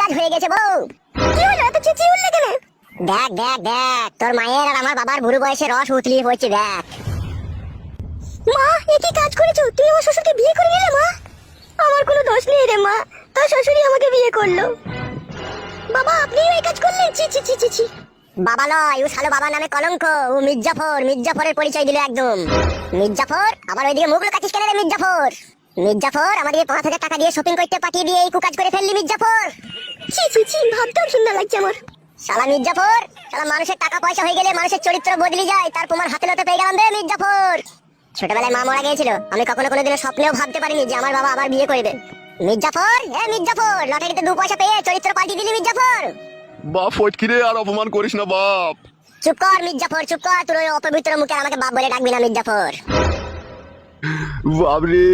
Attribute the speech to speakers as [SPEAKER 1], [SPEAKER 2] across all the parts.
[SPEAKER 1] কাজ হয়ে গেছে বউ। কি হলো এত চেঁচিয়ে উঠলে কেন? দেখ দেখ দেখ তোর মায়ের আর আমার বাবার বুড়ো বয়সে রস উতলিয়ে পড়ছে দেখ। মা এ কি কাজ করেছো? তুই আমার শ্বশুরকে বিয়ে করে নিলে মা? আমার কোনো দোষ নেই রে মা, তোর শ্বশুরই আমাকে বিয়ে করলো। বাবা আপনিও এই কাজ করলেন? ছি ছি ছি ছি ছি। বাবা নয়, ও শালো বাবা নামে কলঙ্ক। ও মির্জাফর, মির্জাফরের পরিচয় দিল একদম। মির্জাফর আবার ওইদিকে মুখ লুকাচ্ছিস কেন রে মির্জাফর? মির্জাফর আমাদেরকে 5,000 টাকা দিয়ে শপিং করতে পাঠিয়ে দিয়ে এই কুকাজ করে ফেললি মির্জাফর। ছি ছি ছি, ভাবতেও সুন্দর লাগছে আমার। শালা মির্জাফর, শালা মানুষের টাকা পয়সা হয়ে গেলে মানুষের চরিত্র বদলে যায়, তার প্রমাণ হাতে নাতে পেয়ে গেলাম রে মির্জাফর। ছোটবেলায় মা মারা গিয়েছিল, আমি কখনো কোনোদিনও স্বপ্নেও ভাবতে পারিনি যে আমার বাবা আবার বিয়ে করবে। মির্জাফর মির্জাফর, লটারিতে 2 পয়সা পেয়ে চরিত্র পাল্টিয়ে দিলি মির্জাফর।
[SPEAKER 2] বাপ ফটকি রে, আর অপমান করিস না বাপ।
[SPEAKER 1] চুপ কর মির্জাফর, চুপ কর। তোর ওই অপবিত্র মুখে আমাকে বাপ বলে ডাকবি না মির্জাফর।
[SPEAKER 2] বাপ রে,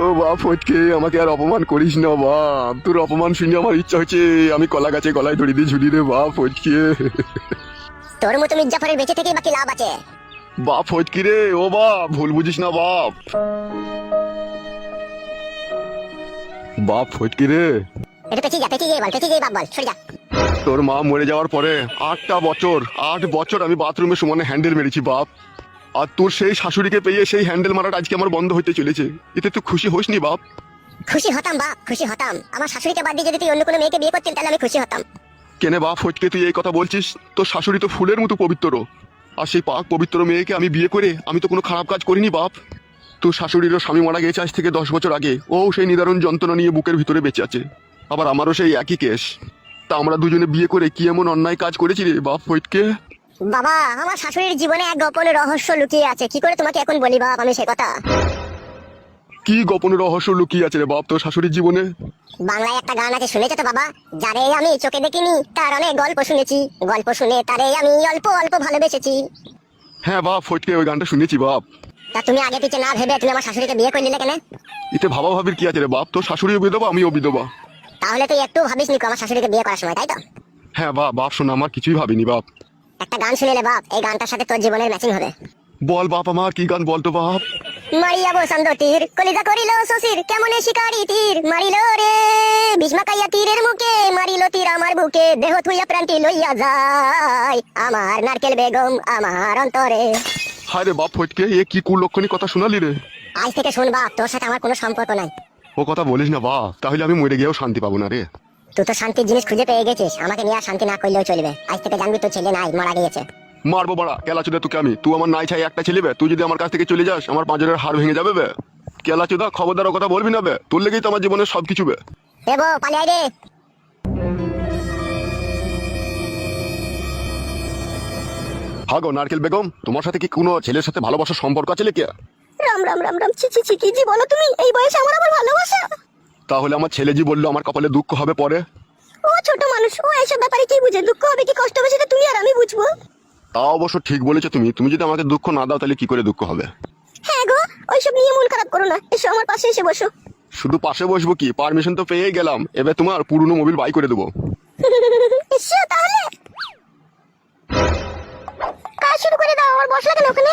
[SPEAKER 2] ও বাপ ফটকে, আমাকে আর অপমান করিস না বাপ। তোর অপমান শুনে আমার ইচ্ছা হচ্ছে আমি কলা গাছে গলায় দড়ি দিয়ে ঝুলি রে বাপ ফটকে।
[SPEAKER 1] তোর মতো মির্জাফরের বেঁচে থেকে বাকি লাভ আছে?
[SPEAKER 2] বাপ ফটকি রে, ও বাপ ভুল বুঝিস না বাপ। বাপ ফটকি রে,
[SPEAKER 1] এটা পেঁচিয়ে যা, পেঁচিয়ে যাই বল, পেঁচিয়ে যাই বাপ বল, সরে যা।
[SPEAKER 2] তোর মা মরে যাওয়ার পরে 8 বছর আমি বাথরুমে সমানে হ্যান্ডেল মেরেছি বাপ। আর তোর সেই শাশুড়িকে পেয়ে সেই হ্যান্ডেল মারাটা আজকে আমার বন্ধ হতে চলেছে। এতে তুই খুশি হোস নি বাপ?
[SPEAKER 1] খুশি হতাম বাপ, খুশি হতাম। আমার শাশুড়িকে বাদ দিয়ে যদি তুই অন্য কোনো মেয়েকে বিয়ে করতেন তাহলে আমি খুশি হতাম।
[SPEAKER 2] কেনে বাপ ফটকে তুই এই কথা বলছিস? তোর শাশুড়ি তো ফুলের মতো পবিত্র, আর সেই পাক পবিত্র মেয়েকে আমি বিয়ে করে আমি তো কোনো খারাপ কাজ করিনি বাপ। তোর শাশুড়িরও স্বামী মারা গেছে আজ থেকে 10 বছর আগে, ও সেই নিদারুণ যন্ত্রণা নিয়ে বুকের ভিতরে বেঁচে আছে। আবার আমারও সেই একই কেস। তা আমরা দুজনে বিয়ে করে কি এমন অন্যায় কাজ করেছি রে বাপ ফটকে?
[SPEAKER 1] বাবা আমার শাশুড়ির জীবনে এক গোপন রহস্য লুকিয়ে আছে, কি করে তোমাকে এখন বলি বাপ আমি সে কথা।
[SPEAKER 2] কি গোপন রহস্য লুকিয়ে আছে রে বাপ তোর শাশুড়ির জীবনে?
[SPEAKER 1] বাংলায় একটা গান আছে, শুনেছো তো বাবা? যারে আমি চোখে দেখিনি তার অনেক গল্প শুনেছি, গল্প শুনে তারে আমি অল্প অল্প ভালোবেসেছি।
[SPEAKER 2] হ্যাঁ বাপ ফটকে, ওই গানটা শুনেছি বাপ।
[SPEAKER 1] তা তুমি আগে পিছে না ভেবে তুমি আমার শাশুড়িকে বিয়ে করে নিলে কেন?
[SPEAKER 2] এতে ভাবা ভাবির কি আছে রে বাপ? তোর শাশুড়িও বিধবা আমিও বিধবা।
[SPEAKER 1] তাহলে তুই একটু ভাবিস নি আমার শাশুড়িকে বিয়ে করার সময়, তাই তো?
[SPEAKER 2] হ্যাঁ বাপ, বাপ শোনা আমার কিছুই ভাবিনি বাপ।
[SPEAKER 1] একটা গান শুনে নে বাপ, এই গানটার সাথে তোর জীবনের ম্যাচিং হবে।
[SPEAKER 2] বল বাপ, আমার কি গান বলতো বাপ?
[SPEAKER 1] মারিয়া বসন্ত তীর কলিজা করিল শশীর, কেমনে শিকারি তীর মারিল রে, ভীষ্মাকাইয়া তীরের মুখে মারিল তীর আমার বুকে, দেহ থুইয়া প্রাণটি লইয়া যায় আমার নারকেল বেগম আমার অন্তরে।
[SPEAKER 2] হায় রে বাপ ফটকে, এ কি কুলক্ষণী কথা শোনালি রে?
[SPEAKER 1] আজ থেকে শোন বাপ, তোর সাথে আমার কোনো সম্পর্ক নাই।
[SPEAKER 2] ও কথা বলিস না বাপ, তাহলে আমি মরে গিয়েও শান্তি পাবো না রে।
[SPEAKER 1] তুই তো শান্তির জিনিস খুঁজে পেয়ে গেছিস, আমাকে নিয়ে আর শান্তি না করলেও চলবে। আজ থেকে জানবি তোর ছেলে নাই, মারা গিয়েছে।
[SPEAKER 2] মারবো বাড়া কেলা চোদা তোকে আমি। তুই আমার নাই ছাই একটা ছেলে বে, তুই যদি আমার কাছ থেকে চলে যাস আমার পাঁজরের হাড় ভেঙে যাবে বে। কেলা চোদা খবরদার ও কথা বলবি না বে, তোর লেগেই তো আমার জীবনের সবকিছু বে।
[SPEAKER 1] দেবো পালিয়ে রে।
[SPEAKER 2] হাগো নারকেল বেগম, তোমার সাথে কি কোনো ছেলের সাথে ভালোবাসার সম্পর্ক আছে লেকে?
[SPEAKER 1] রাম রাম রাম রাম, ছি ছি ছি, কি জি বলো তুমি? এই বয়সে আমার আবার ভালোবাসা?
[SPEAKER 2] তাহলে আমার ছেলে জি বললো আমার কপালে দুঃখ হবে পরে।
[SPEAKER 1] ও ছোট মানুষ, ও এইসব ব্যাপারে কি বুঝে? দুঃখ হবে কি কষ্ট হবে সেটা তুমি আর আমি বুঝবো।
[SPEAKER 2] তা অবশ্য ঠিক বলেছো তুমি। তুমি যদি আমাকে দুঃখ না দাও তাহলে কি করে দুঃখ হবে?
[SPEAKER 1] হ্যাঁ গো, ওইসব নিয়ে মন খারাপ করো না, এসো আমার পাশে এসে বসো।
[SPEAKER 2] শুধু পাশে বসবো কি, পারমিশন তো পেয়েই গেলাম, এবার তোমার পুরনো মোবিল বাই করে দেবো।
[SPEAKER 1] এসো তাহলে, কাজ শুরু করে দাও। আমার বসা কেন ওখানে?